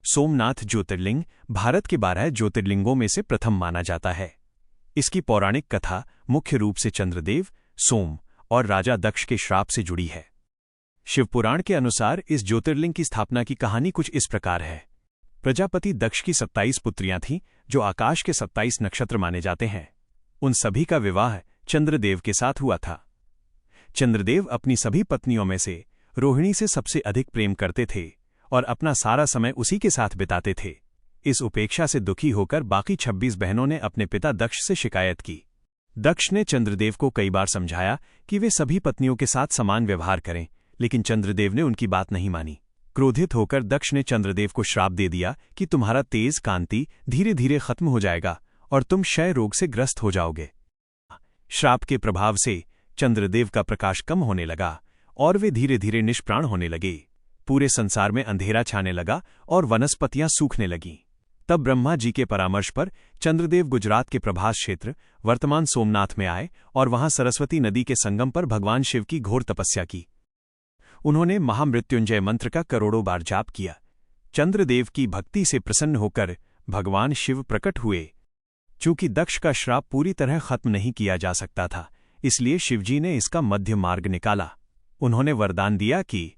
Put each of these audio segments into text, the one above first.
सोमनाथ ज्योतिर्लिंग भारत के 12 ज्योतिर्लिंगों में से प्रथम माना जाता है। इसकी पौराणिक कथा मुख्य रूप से चंद्रदेव, सोम और राजा दक्ष के श्राप से जुड़ी है। शिवपुराण के अनुसार इस ज्योतिर्लिंग की स्थापना की कहानी कुछ इस प्रकार है। प्रजापति दक्ष की 27 पुत्रियां थीं, जो आकाश के 27 नक्षत्र माने जाते हैं। उन सभी का विवाह चंद्रदेव के साथ हुआ था। चंद्रदेव अपनी सभी पत्नियों में से रोहिणी से सबसे अधिक प्रेम करते थे और अपना सारा समय उसी के साथ बिताते थे। इस उपेक्षा से दुखी होकर बाकी 26 बहनों ने अपने पिता दक्ष से शिकायत की। दक्ष ने चंद्रदेव को कई बार समझाया कि वे सभी पत्नियों के साथ समान व्यवहार करें, लेकिन चंद्रदेव ने उनकी बात नहीं मानी। क्रोधित होकर दक्ष ने चंद्रदेव को श्राप दे दिया कि तुम्हारा तेज कांति धीरे धीरे खत्म हो जाएगा और तुम क्षय रोग से ग्रस्त हो जाओगे। श्राप के प्रभाव से चंद्रदेव का प्रकाश कम होने लगा और वे धीरे धीरे निष्प्राण होने लगे। पूरे संसार में अंधेरा छाने लगा और वनस्पतियां सूखने लगीं। तब ब्रह्मा जी के परामर्श पर चंद्रदेव गुजरात के प्रभास क्षेत्र वर्तमान सोमनाथ में आए और वहां सरस्वती नदी के संगम पर भगवान शिव की घोर तपस्या की। उन्होंने महामृत्युंजय मंत्र का करोड़ों बार जाप किया। चंद्रदेव की भक्ति से प्रसन्न होकर भगवान शिव प्रकट हुए। चूंकि दक्ष का श्राप पूरी तरह खत्म नहीं किया जा सकता था, इसलिए शिवजी ने इसका मध्य मार्ग निकाला। उन्होंने वरदान दिया कि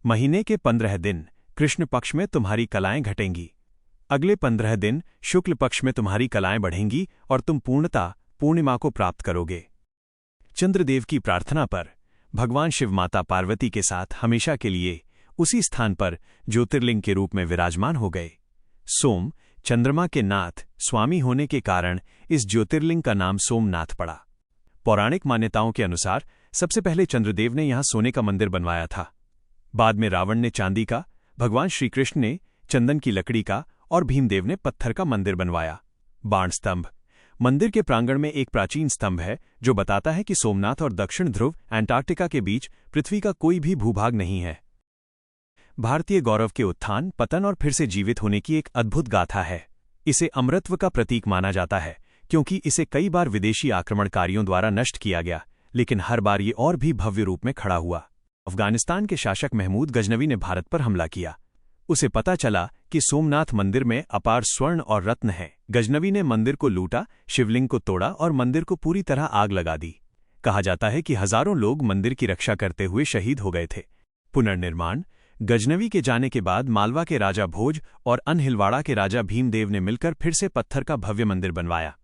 महीने के 15 दिन कृष्ण पक्ष में तुम्हारी कलाएं घटेंगी, अगले 15 दिन शुक्ल पक्ष में तुम्हारी कलाएं बढ़ेंगी और तुम पूर्णता पूर्णिमा को प्राप्त करोगे। चंद्रदेव की प्रार्थना पर भगवान शिव माता पार्वती के साथ हमेशा के लिए उसी स्थान पर ज्योतिर्लिंग के रूप में विराजमान हो गए। सोम चंद्रमा के नाथ स्वामी होने के कारण इस ज्योतिर्लिंग का नाम सोमनाथ पड़ा। पौराणिक मान्यताओं के अनुसार सबसे पहले चंद्रदेव ने यहां सोने का मंदिर बनवाया था। बाद में रावण ने चांदी का, भगवान श्रीकृष्ण ने चंदन की लकड़ी का और भीमदेव ने पत्थर का मंदिर बनवाया। बाण स्तंभ मंदिर के प्रांगण में एक प्राचीन स्तंभ है जो बताता है कि सोमनाथ और दक्षिण ध्रुव एंटार्क्टिका के बीच पृथ्वी का कोई भी भूभाग नहीं है। भारतीय गौरव के उत्थान, पतन और फिर से जीवित होने की एक अद्भुत गाथा है। इसे अमरत्व का प्रतीक माना जाता है क्योंकि इसे कई बार विदेशी आक्रमणकारियों द्वारा नष्ट किया गया, लेकिन हर बार ये और भी भव्य रूप में खड़ा हुआ। अफगानिस्तान के शासक महमूद गजनवी ने भारत पर हमला किया। उसे पता चला कि सोमनाथ मंदिर में अपार स्वर्ण और रत्न है। गजनवी ने मंदिर को लूटा, शिवलिंग को तोड़ा और मंदिर को पूरी तरह आग लगा दी। कहा जाता है कि हजारों लोग मंदिर की रक्षा करते हुए शहीद हो गए थे। पुनर्निर्माण गजनवी के जाने के बाद मालवा के राजा भोज और अनहिलवाड़ा के राजा भीमदेव ने मिलकर फिर से पत्थर का भव्य मंदिर बनवाया।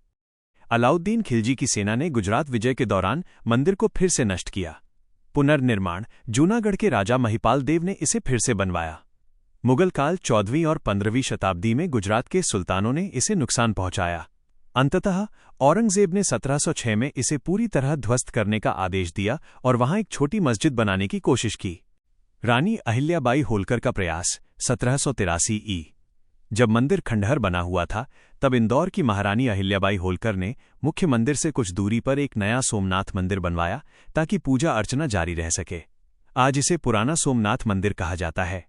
अलाउद्दीन खिलजी की सेना ने गुजरात विजय के दौरान मंदिर को फिर से नष्ट किया। पुनर्निर्माण जूनागढ़ के राजा महिपाल देव ने इसे फिर से बनवाया। मुगल काल 14वीं और 15वीं शताब्दी में गुजरात के सुल्तानों ने इसे नुकसान पहुंचाया। अंततः औरंगजेब ने 1706 में इसे पूरी तरह ध्वस्त करने का आदेश दिया और वहां एक छोटी मस्जिद बनाने की कोशिश की। रानी अहिल्याबाई होलकर का प्रयास 1783 ई। जब मंदिर खंडहर बना हुआ था, तब इंदौर की महारानी अहिल्याबाई होलकर ने मुख्य मंदिर से कुछ दूरी पर एक नया सोमनाथ मंदिर बनवाया ताकि पूजा अर्चना जारी रह सके। आज इसे पुराना सोमनाथ मंदिर कहा जाता है।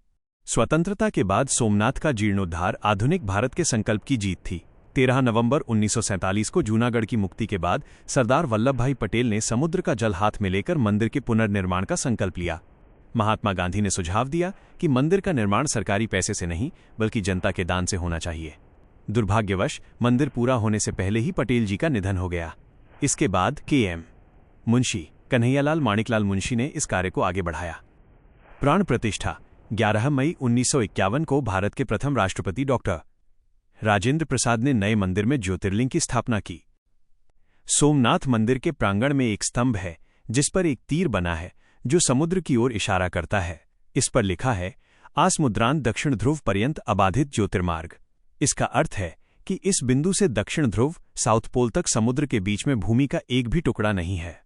स्वतंत्रता के बाद सोमनाथ का जीर्णोद्धार आधुनिक भारत के संकल्प की जीत थी। 13 नवंबर 1947 को जूनागढ़ की मुक्ति के बाद सरदार वल्लभभाई पटेल ने समुद्र का जल हाथ में लेकर मंदिर के पुनर्निर्माण का संकल्प लिया। महात्मा गांधी ने सुझाव दिया कि मंदिर का निर्माण सरकारी पैसे से नहीं बल्कि जनता के दान से होना चाहिए। दुर्भाग्यवश मंदिर पूरा होने से पहले ही पटेल जी का निधन हो गया। इसके बाद के.एम. मुंशी कन्हैयालाल माणिकलाल मुंशी ने इस कार्य को आगे बढ़ाया। प्राण प्रतिष्ठा 11 मई 1951 को भारत के प्रथम राष्ट्रपति डॉक्टर राजेंद्र प्रसाद ने नए मंदिर में ज्योतिर्लिंग की स्थापना की। सोमनाथ मंदिर के प्रांगण में एक स्तंभ है जिस पर एक तीर बना है जो समुद्र की ओर इशारा करता है। इस पर लिखा है आसमुद्रांत दक्षिण ध्रुव पर्यंत अबाधित ज्योतिर्मार्ग। इसका अर्थ है कि इस बिंदु से दक्षिण ध्रुव साउथ पोल तक समुद्र के बीच में भूमि का एक भी टुकड़ा नहीं है।